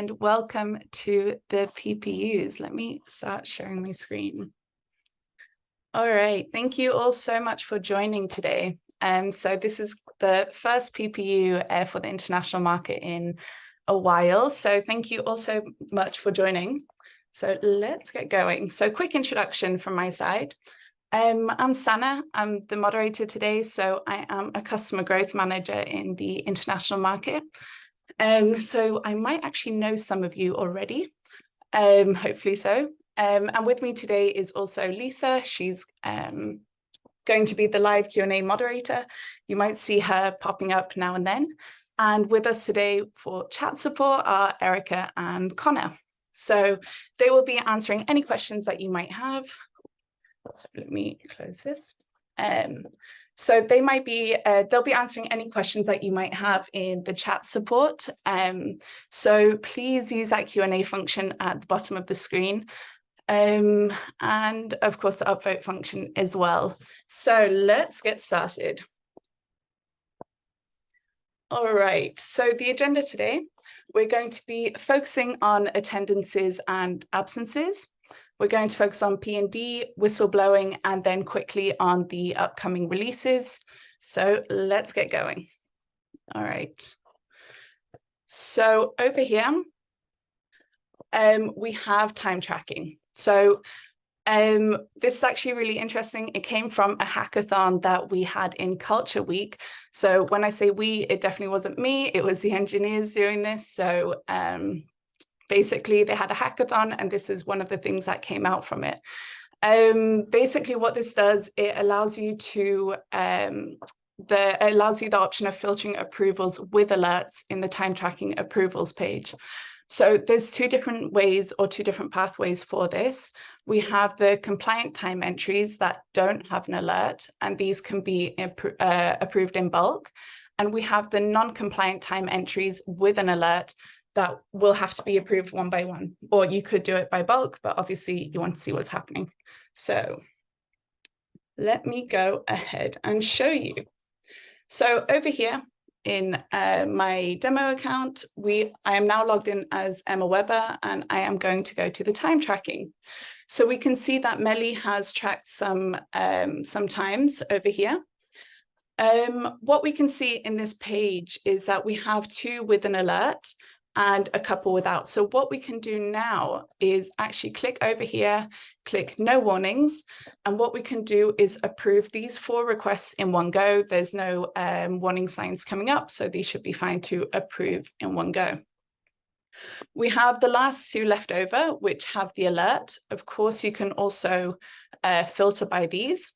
and welcome to the PPUs. Let me start sharing my screen. All right, thank you all so much for joining today. So this is the first PPU for the international market in a while. So thank you all so much for joining. So let's get going. So quick introduction from my side. I'm Sanne, I'm the moderator today. So I am a customer growth manager in the international market. So I might actually know some of you already, hopefully so. And with me today is also Lisa. She's going to be the live Q&A moderator. You might see her popping up now and then. And with us today for chat support are Erica and Connor. So they will be answering any questions that you might have. So let me close this. So they might be, they'll be answering any questions that you might have in the chat support. So please use that Q&A function at the bottom of the screen. And of course the upvote function as well. So let's get started. All right, so the agenda today, we're going to be focusing on attendances and absences. We're going to focus on P&D, whistleblowing, and then quickly on the upcoming releases. So let's get going. All right. So over here, we have time tracking. So this is actually really interesting. It came from a hackathon that we had in Culture Week. So when I say we, it definitely wasn't me. It was the engineers doing this. So basically, they had a hackathon, and this is one of the things that came out from it. Basically, what this does, it allows you to it allows you the option of filtering approvals with alerts in the time tracking approvals page. So there's two different ways or two different pathways for this. We have the compliant time entries that don't have an alert, and these can be approved in bulk. And we have the non-compliant time entries with an alert that will have to be approved one by one, or you could do it by bulk, but obviously you want to see what's happening. So let me go ahead and show you. So over here in my demo account, I am now logged in as Emma Webber, and I am going to go to the time tracking. So we can see that Melly has tracked some times over here. What we can see in this page is that we have two with an alert and a couple without. So what we can do now is actually click over here, click no warnings. And what we can do is approve these 4 requests in one go. There's no warning signs coming up, so these should be fine to approve in one go. We have the last 2 left over, which have the alert. Of course, you can also filter by these.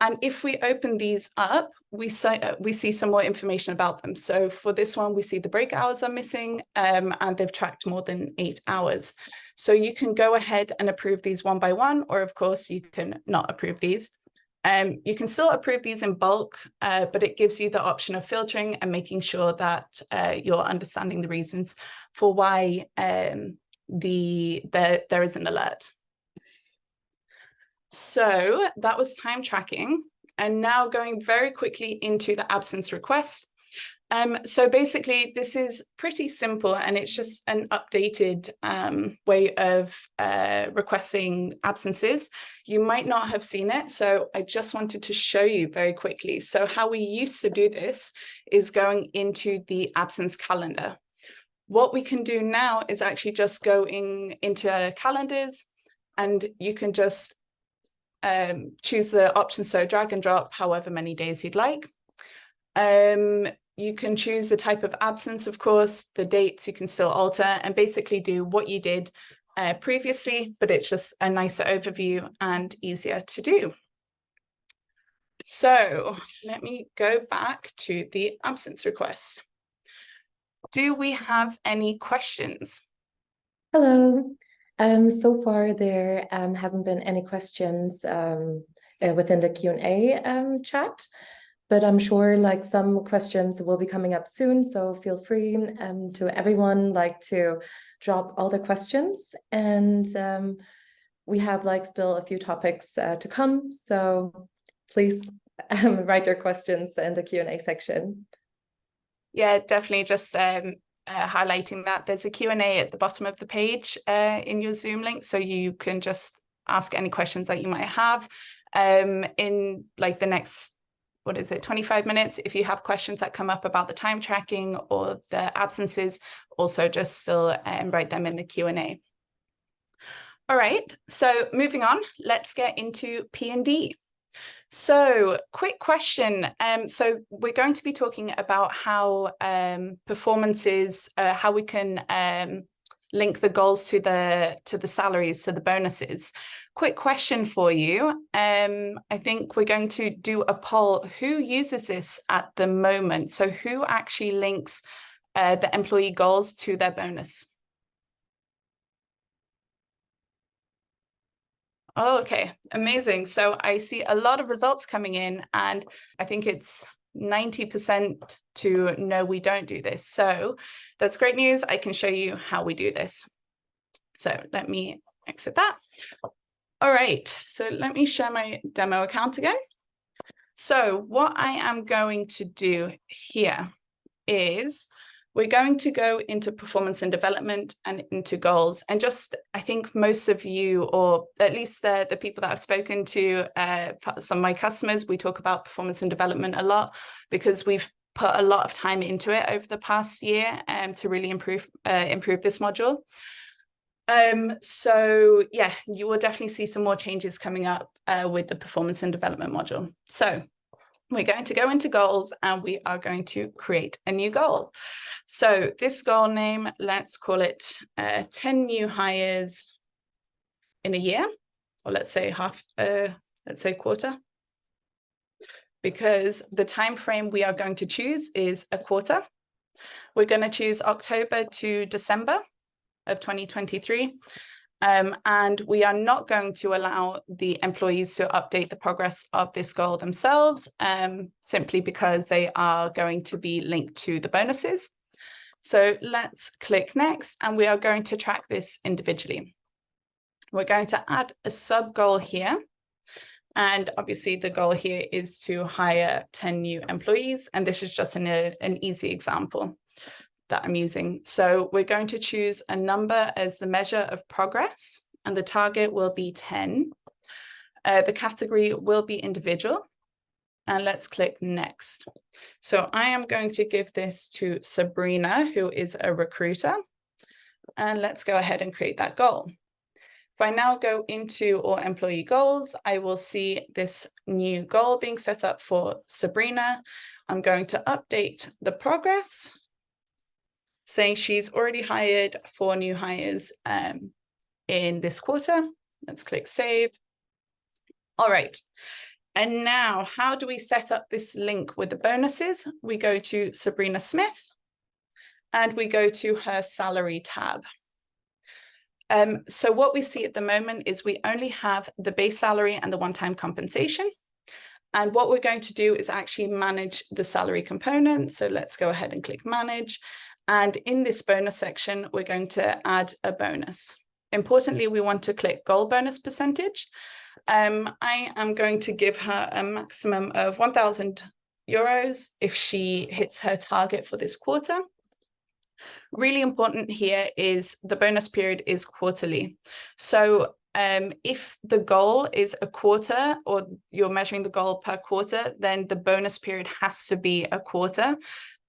And if we open these up, we see some more information about them. So for this one, we see the break hours are missing, and they've tracked more than 8 hours. So you can go ahead and approve these one by one, or of course, you can not approve these. You can still approve these in bulk, but it gives you the option of filtering and making sure that you're understanding the reasons for why there is an alert. So that was time tracking, and now going very quickly into the absence request. So basically, this is pretty simple, and it's just an updated way of requesting absences. You might not have seen it, so I just wanted to show you very quickly. So how we used to do this is going into the absence calendar. What we can do now is actually just going into calendars, and you can just choose the option, so drag and drop however many days you'd like. You can choose the type of absence, of course, the dates you can still alter, and basically do what you did previously, but it's just a nicer overview and easier to do. So let me go back to the absence request. Do we have any questions? Hello. So far, there hasn't been any questions within the Q&A chat, but I'm sure like some questions will be coming up soon. So feel free to everyone to drop all the questions, and we have still a few topics to come. So please write your questions in the Q&A section. Yeah, definitely just highlighting that there's a Q&A at the bottom of the page in your Zoom link, so you can just ask any questions that you might have in like the next, 25 minutes. If you have questions that come up about the time tracking or the absences, also just still write them in the Q&A. All right, so moving on, let's get into P&D. So quick question. So we're going to be talking about how performances, how we can link the goals to the salaries, to the bonuses. Quick question for you. I think we're going to do a poll. Who uses this at the moment? So who actually links the employee goals to their bonus? Oh, okay, amazing. So I see a lot of results coming in, and I think it's 90% to no, we don't do this. So that's great news. I can show you how we do this. So let me exit that. All right, so let me share my demo account again. So what I am going to do here is we're going to go into performance and development and into goals. And just, I think most of you, or at least the people that I've spoken to, some of my customers, we talk about performance and development a lot because we've put a lot of time into it over the past year to really improve this module. So yeah, you will definitely see some more changes coming up with the performance and development module. So we're going to go into goals and we are going to create a new goal. So this goal name, let's call it 10 new hires in a year, or let's say quarter, because the time frame we are going to choose is a quarter. We're going to choose October to December of 2023. And we are not going to allow the employees to update the progress of this goal themselves, simply because they are going to be linked to the bonuses. So let's click next, and we are going to track this individually. We're going to add a sub goal here. And obviously the goal here is to hire 10 new employees. And this is just an easy example that I'm using. So we're going to choose a number as the measure of progress, and the target will be 10. The category will be individual, and let's click next. So I am going to give this to Sabrina, who is a recruiter, and let's go ahead and create that goal. If I now go into all employee goals, I will see this new goal being set up for Sabrina. I'm going to update the progress, saying she's already hired 4 new hires in this quarter. Let's click save. All right. And now, how do we set up this link with the bonuses? We go to Sabrina Smith and we go to her salary tab. So what we see at the moment is we only have the base salary and the one-time compensation. And what we're going to do is actually manage the salary component. So let's go ahead and click manage. And in this bonus section, we're going to add a bonus. Importantly, we want to click goal bonus percentage. I am going to give her a maximum of 1,000 euros if she hits her target for this quarter. Really important here is the bonus period is quarterly. So if the goal is a quarter, or you're measuring the goal per quarter, then the bonus period has to be a quarter.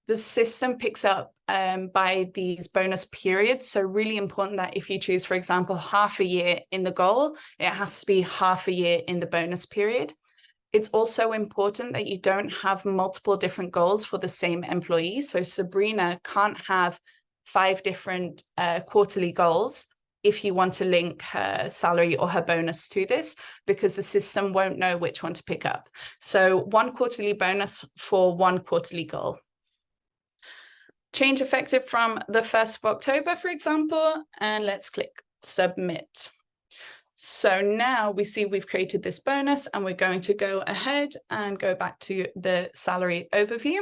The system picks up by these bonus periods. So really important that if you choose, for example, half a year in the goal, it has to be half a year in the bonus period. It's also important that you don't have multiple different goals for the same employee. So Sabrina can't have 5 different quarterly goals if you want to link her salary or her bonus to this, because the system won't know which one to pick up. So 1 quarterly bonus for 1 quarterly goal. Change effective from the 1st of October, for example, and let's click submit. So now we see we've created this bonus, and we're going to go ahead and go back to the salary overview.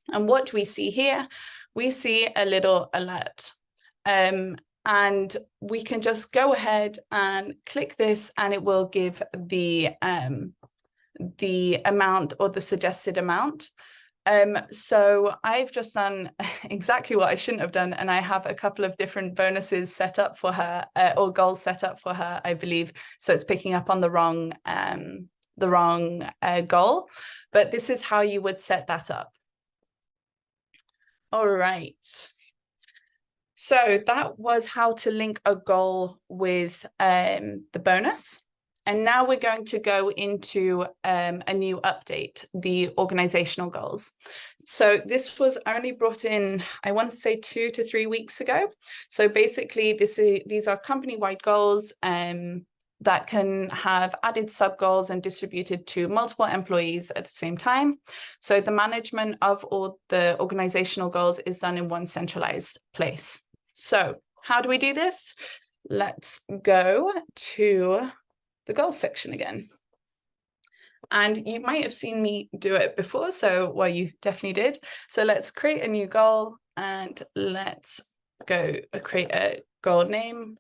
And what do we see here? We see a little alert. And we can just go ahead and click this, and it will give the amount or the suggested amount. So I've just done exactly what I shouldn't have done, and I have a couple of different bonuses set up for her, or goals set up for her, I believe. So it's picking up on the wrong goal, but this is how you would set that up. All right. So that was how to link a goal with the bonus. And now we're going to go into a new update, the organizational goals. So this was only brought in, I want to say 2 to 3 weeks ago. So basically these are company-wide goals that can have added sub-goals and distributed to multiple employees at the same time. So the management of all the organizational goals is done in one centralized place. So how do we do this? Let's go to the goals section again. And you might have seen me do it before, so well, you definitely did. So let's create a new goal and let's go create a goal name.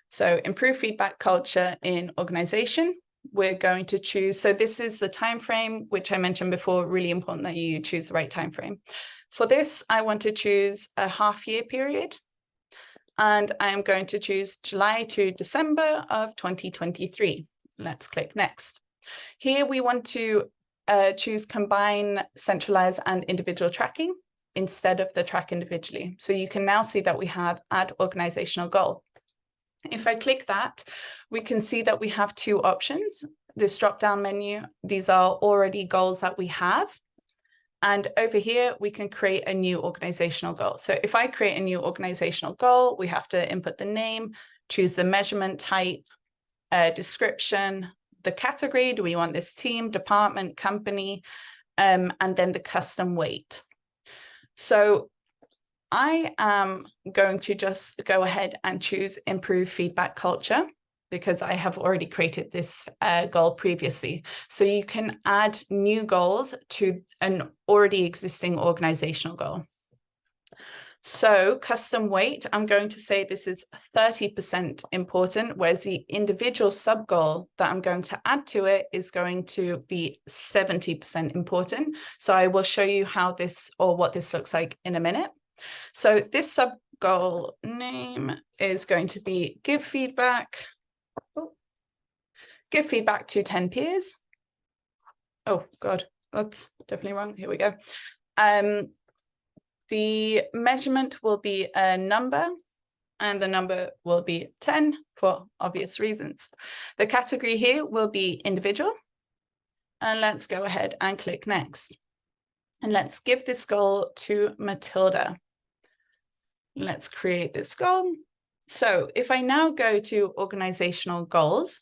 So improve feedback culture in organization. We're going to choose, so this is the time frame, which I mentioned before, really important that you choose the right time frame. For this, I want to choose a half-year period. And I am going to choose July to December of 2023. Let's click next. Here we want to choose combine, centralize, and individual tracking instead of the track individually. So you can now see that we have add organizational goal. If I click that, we can see that we have 2 options. This drop-down menu, these are already goals that we have. And over here, we can create a new organizational goal. So if I create a new organizational goal, we have to input the name, choose the measurement type, description, the category. Do we want this team, department, company, and then the custom weight. So I am going to just go ahead and choose improve feedback culture, because I have already created this goal previously. So you can add new goals to an already existing organizational goal. So custom weight, I'm going to say this is 30% important, whereas the individual sub goal that I'm going to add to it is going to be 70% important. So I will show you how this, or what this looks like, in a minute. So this sub goal name is going to be give feedback. Give feedback to 10 peers. Oh God, that's definitely wrong. Here we go. The measurement will be a number, and the number will be 10 for obvious reasons. The category here will be individual. And let's go ahead and click next. And let's give this goal to Matilda. Let's create this goal. So if I now go to organizational goals,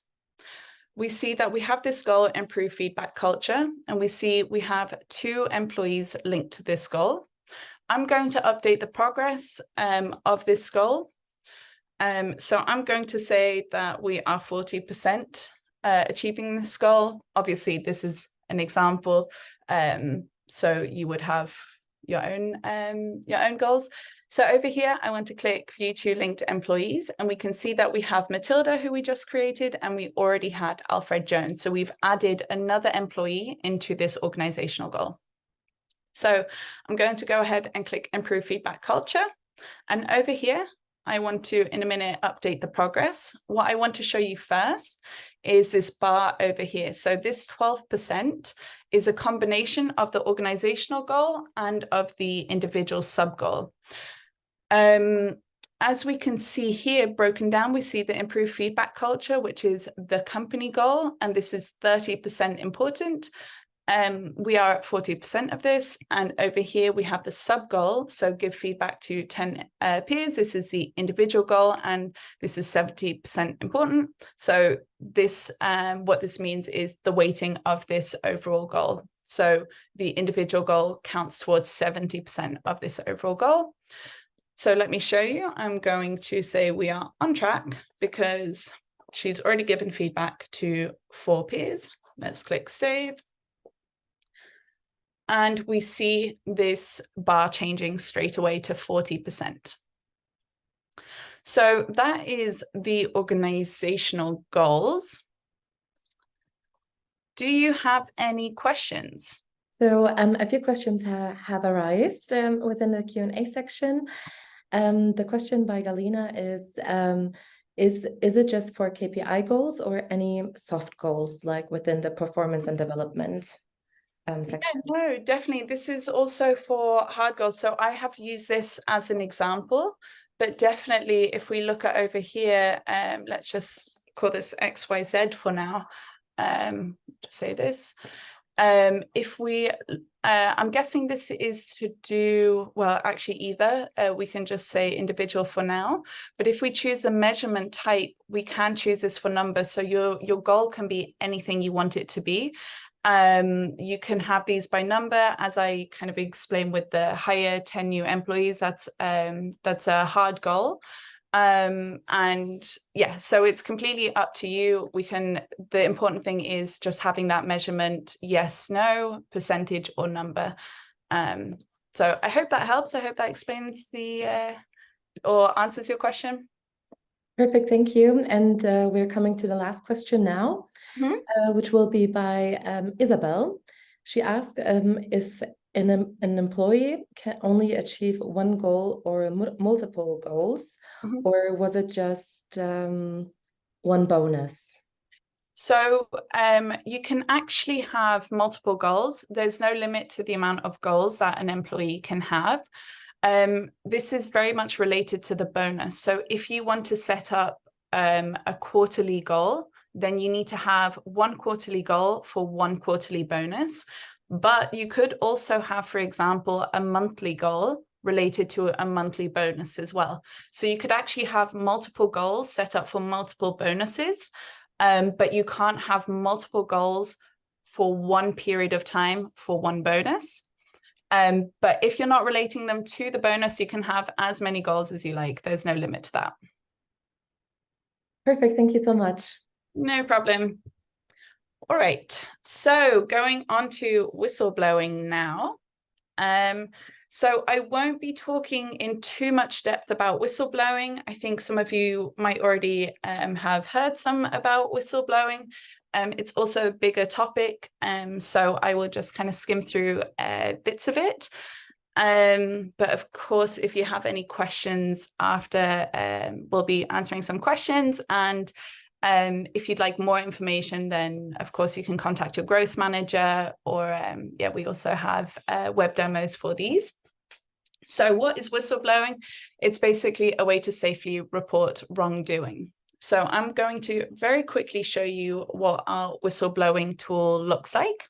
we see that we have this goal, improve feedback culture, and we see we have 2 employees linked to this goal. I'm going to update the progress of this goal. So I'm going to say that we are 40% achieving this goal. Obviously, this is an example, so you would have your own goals. So over here, I want to click View to Linked Employees, and we can see that we have Matilda, who we just created, and we already had Alfred Jones. So we've added another employee into this organizational goal. So I'm going to go ahead and click Improve Feedback Culture. And over here, I want to, in a minute, update the progress. What I want to show you first is this bar over here. So this 12% is a combination of the organizational goal and of the individual sub-goal. As we can see here, broken down, we see the improved feedback culture, which is the company goal, and this is 30% important. We are at 40% of this, and over here we have the sub goal, so give feedback to 10 peers. This is the individual goal, and this is 70% important. So this, what this means is the weighting of this overall goal. So the individual goal counts towards 70% of this overall goal. So let me show you. I'm going to say we are on track because she's already given feedback to 4 peers. Let's click save. And we see this bar changing straight away to 40%. So that is the organizational goals. Do you have any questions? So a few questions have arisen within the Q&A section. The question by Galina is it just for KPI goals or any soft goals like within the performance and development section? No, definitely. This is also for hard goals. So I have used this as an example, but definitely if we look at over here, let's just call this XYZ for now. To say this. If we, I'm guessing this is to do, well, actually either, we can just say individual for now, but if we choose a measurement type, we can choose this for numbers. So your goal can be anything you want it to be. You can have these by number, as I kind of explained with the hire 10 new employees, that's a hard goal. And yeah, so it's completely up to you. The important thing is just having that measurement, yes, no, percentage or number. So I hope that helps. I hope that explains or answers your question. Perfect, thank you. And we're coming to the last question now, which will be by Isabel. She asked if an employee can only achieve one goal or multiple goals, or was it just one bonus? So you can actually have multiple goals. There's no limit to the amount of goals that an employee can have. This is very much related to the bonus. So if you want to set up a quarterly goal, then you need to have one quarterly goal for one quarterly bonus. But you could also have, for example, a monthly goal related to a monthly bonus as well. So you could actually have multiple goals set up for multiple bonuses, but you can't have multiple goals for one period of time for one bonus. But if you're not relating them to the bonus, you can have as many goals as you like. There's no limit to that. Perfect. Thank you so much. No problem. All right. So going on to whistleblowing now. So I won't be talking in too much depth about whistleblowing. I think some of you might already have heard some about whistleblowing. It's also a bigger topic, so I will just kind of skim through bits of it. But of course, if you have any questions after, we'll be answering some questions. And if you'd like more information, then of course you can contact your growth manager, or yeah, we also have web demos for these. So what is whistleblowing? It's basically a way to safely report wrongdoing. So I'm going to very quickly show you what our whistleblowing tool looks like.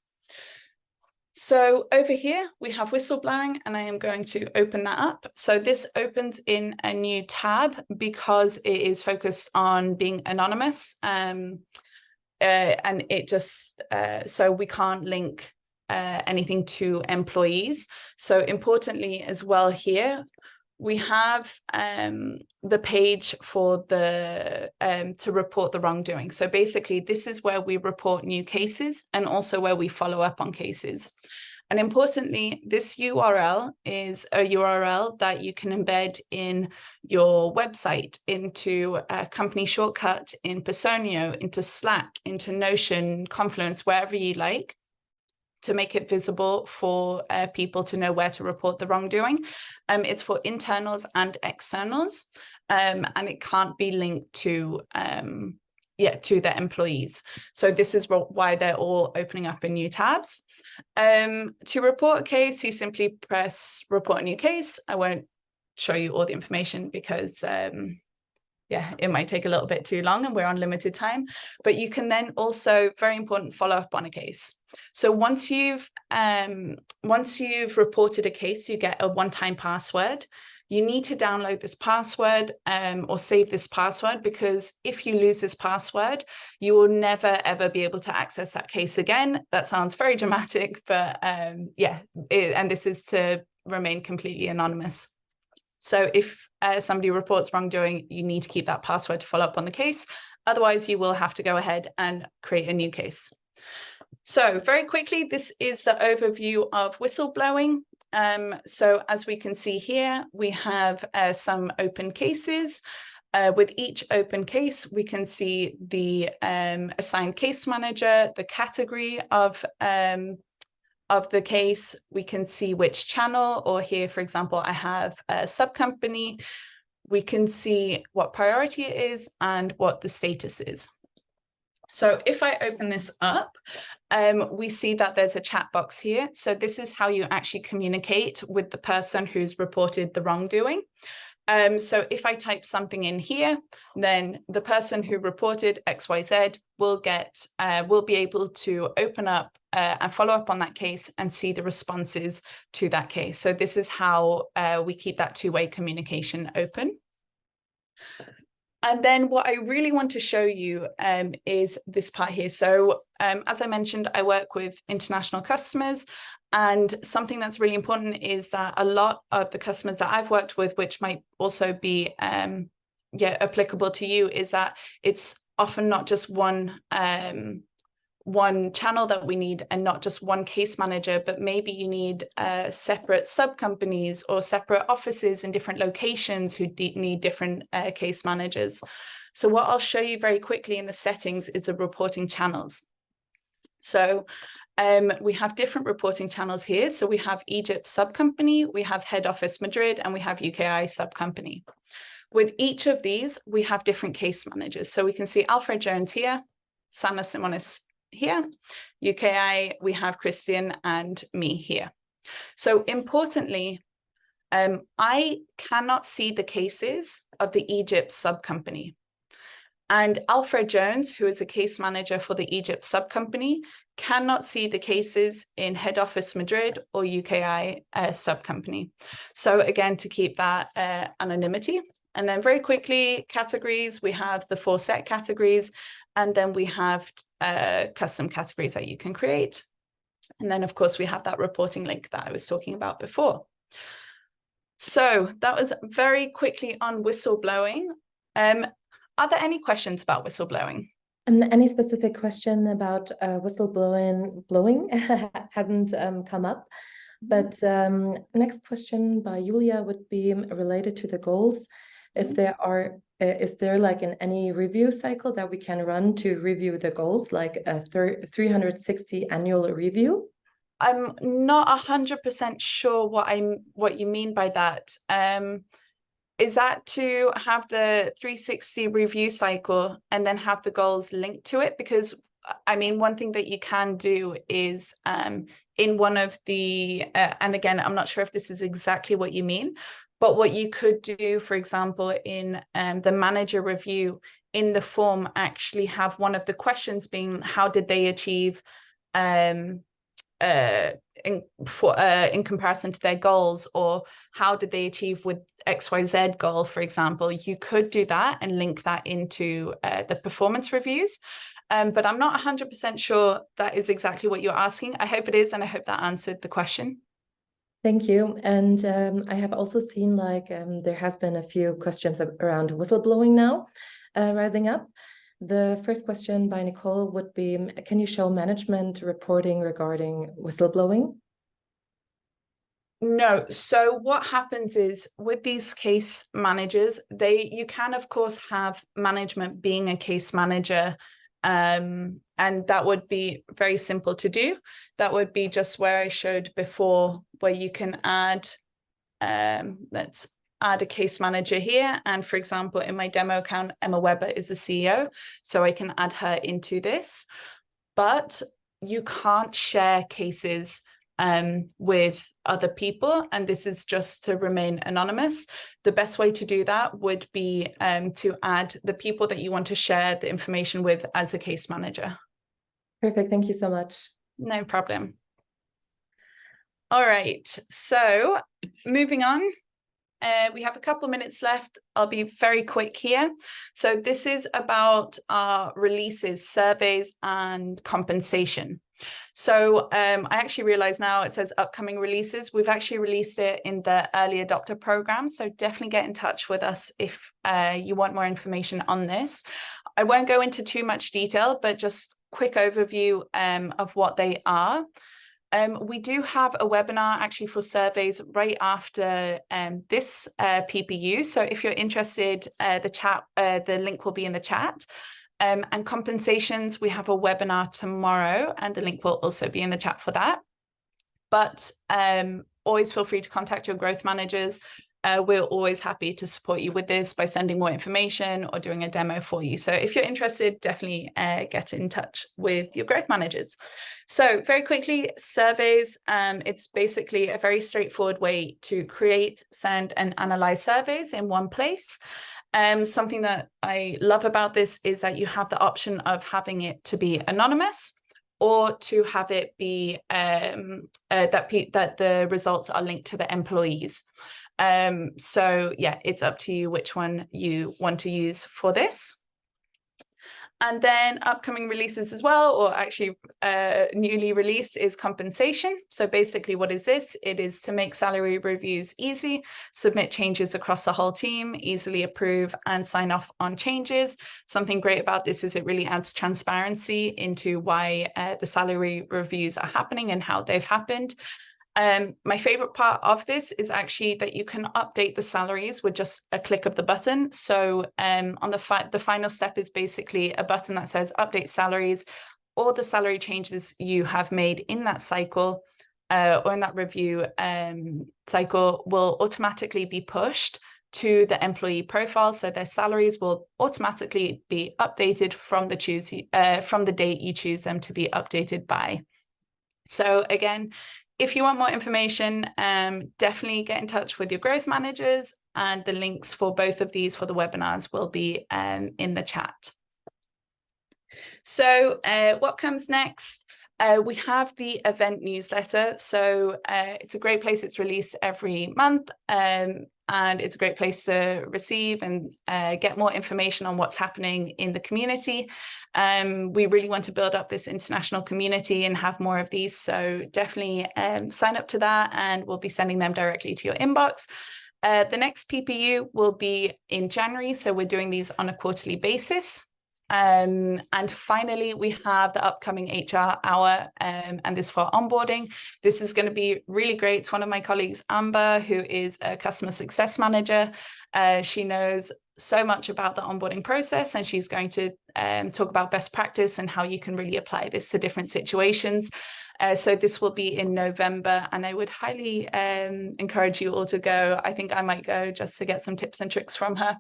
So over here, we have whistleblowing, and I am going to open that up. So this opens in a new tab because it is focused on being anonymous. And it just, so we can't link anything to employees. So importantly as well here, we have the page for the to report the wrongdoing. So basically, this is where we report new cases and also where we follow up on cases. And importantly, this URL is a URL that you can embed in your website, into a company shortcut, in Personio, into Slack, into Notion, Confluence, wherever you like, to make it visible for people to know where to report the wrongdoing. It's for internals and externals, and it can't be linked to to their employees. So this is why they're all opening up in new tabs. To report a case, you simply press report a new case. I won't show you all the information because yeah, it might take a little bit too long and we're on limited time, but you can then also, very important, follow up on a case. So once you've reported a case, you get a one-time password. You need to download this password or save this password, because if you lose this password, you will never, ever be able to access that case again. That sounds very dramatic, but yeah, and this is to remain completely anonymous. So if somebody reports wrongdoing, you need to keep that password to follow up on the case. Otherwise, you will have to go ahead and create a new case. So very quickly, this is the overview of whistleblowing. So as we can see here, we have some open cases. With each open case, we can see the assigned case manager, the category of of the case, we can see which channel, or here, for example, I have a sub-company. We can see what priority it is and what the status is. So if I open this up, we see that there's a chat box here. So this is how you actually communicate with the person who's reported the wrongdoing. So if I type something in here, then the person who reported XYZ will be able to open up and follow up on that case and see the responses to that case. So this is how we keep that two-way communication open. And then what I really want to show you is this part here. So as I mentioned, I work with international customers, and something that's really important is that a lot of the customers that I've worked with, which might also be applicable to you, is that it's often not just one channel that we need and not just one case manager, but maybe you need separate sub-companies or separate offices in different locations who need different case managers. So what I'll show you very quickly in the settings is the reporting channels. So we have different reporting channels here. So we have Egypt sub-company, we have head office Madrid, and we have UKI sub-company. With each of these, we have different case managers. So we can see Alfred Jones here, Sanne Simonis here, UKI, we have Christian and me here. So importantly, I cannot see the cases of the Egypt sub-company. And Alfred Jones, who is a case manager for the Egypt sub-company, cannot see the cases in head office Madrid or UKI sub-company. So again, to keep that anonymity. And then very quickly, categories, we have the 4 set categories, and then we have custom categories that you can create. And then, of course, we have that reporting link that I was talking about before. So that was very quickly on whistleblowing. Are there any questions about whistleblowing? Any specific question about whistleblowing hasn't come up. But next question by Julia would be related to the goals. If there are, is there like any review cycle that we can run to review the goals, like a 360 annual review? I'm not 100% sure what you mean by that. Is that to have the 360 review cycle and then have the goals linked to it? Because I mean, one thing that you can do is in one of the, and again, I'm not sure if this is exactly what you mean, but what you could do, for example, in the manager review, in the form, actually have one of the questions being, how did they achieve in comparison to their goals, or how did they achieve with XYZ goal, for example? You could do that and link that into the performance reviews. But I'm not 100% sure that is exactly what you're asking. I hope it is, and I hope that answered the question. Thank you. And I have also seen like there has been a few questions around whistleblowing now rising up. The first question by Nicole would be, can you show management reporting regarding whistleblowing? No. So what happens is with these case managers, you can, of course, have management being a case manager, and that would be very simple to do. That would be just where I showed before, where you can add, let's add a case manager here. And for example, in my demo account, Emma Weber is the CEO, so I can add her into this. But you can't share cases with other people, and this is just to remain anonymous. The best way to do that would be to add the people that you want to share the information with as a case manager. Perfect. Thank you so much. No problem. All right, so moving on. We have a couple minutes left. I'll be very quick here. So this is about our releases, surveys, and compensation. So I actually realize now it says upcoming releases. We've actually released it in the early adopter program. So definitely get in touch with us if you want more information on this. I won't go into too much detail, but just quick overview of what they are. We do have a webinar actually for surveys right after this PPU. So if you're interested, the link will be in the chat. And compensations, we have a webinar tomorrow, and the link will also be in the chat for that. But always feel free to contact your growth managers. We're always happy to support you with this by sending more information or doing a demo for you. So if you're interested, definitely get in touch with your growth managers. So very quickly, surveys. It's basically a very straightforward way to create, send, and analyze surveys in one place. Something that I love about this is that you have the option of having it to be anonymous, or to have it be that the results are linked to the employees. So yeah, it's up to you which one you want to use for this. And then upcoming releases as well, or actually newly released, is compensation. So basically, what is this? It is to make salary reviews easy, submit changes across the whole team, easily approve and sign off on changes. Something great about this is it really adds transparency into why the salary reviews are happening and how they've happened. My favorite part of this is actually that you can update the salaries with just a click of the button. So on the final step is basically a button that says update salaries. All the salary changes you have made in that cycle or in that review cycle will automatically be pushed to the employee profile. So their salaries will automatically be updated from the date you choose them to be updated by. So again, if you want more information, definitely get in touch with your growth managers, and the links for both of these for the webinars will be in the chat. So what comes next? We have the event newsletter. So it's a great place. It's released every month. And it's a great place to receive and get more information on what's happening in the community. We really want to build up this international community and have more of these. So definitely sign up to that, and we'll be sending them directly to your inbox. The next PPU will be in January. So we're doing these on a quarterly basis. And finally, we have the upcoming HR hour, and this for onboarding. This is going to be really great. It's one of my colleagues, Amber, who is a customer success manager. She knows so much about the onboarding process, and she's going to talk about best practice and how you can really apply this to different situations. So this will be in November, and I would highly encourage you all to go. I think I might go just to get some tips and tricks from her.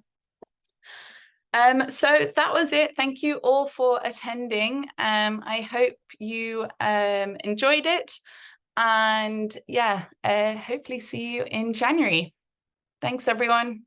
So that was it. Thank you all for attending. I hope you enjoyed it, and yeah, hopefully see you in January. Thanks, everyone.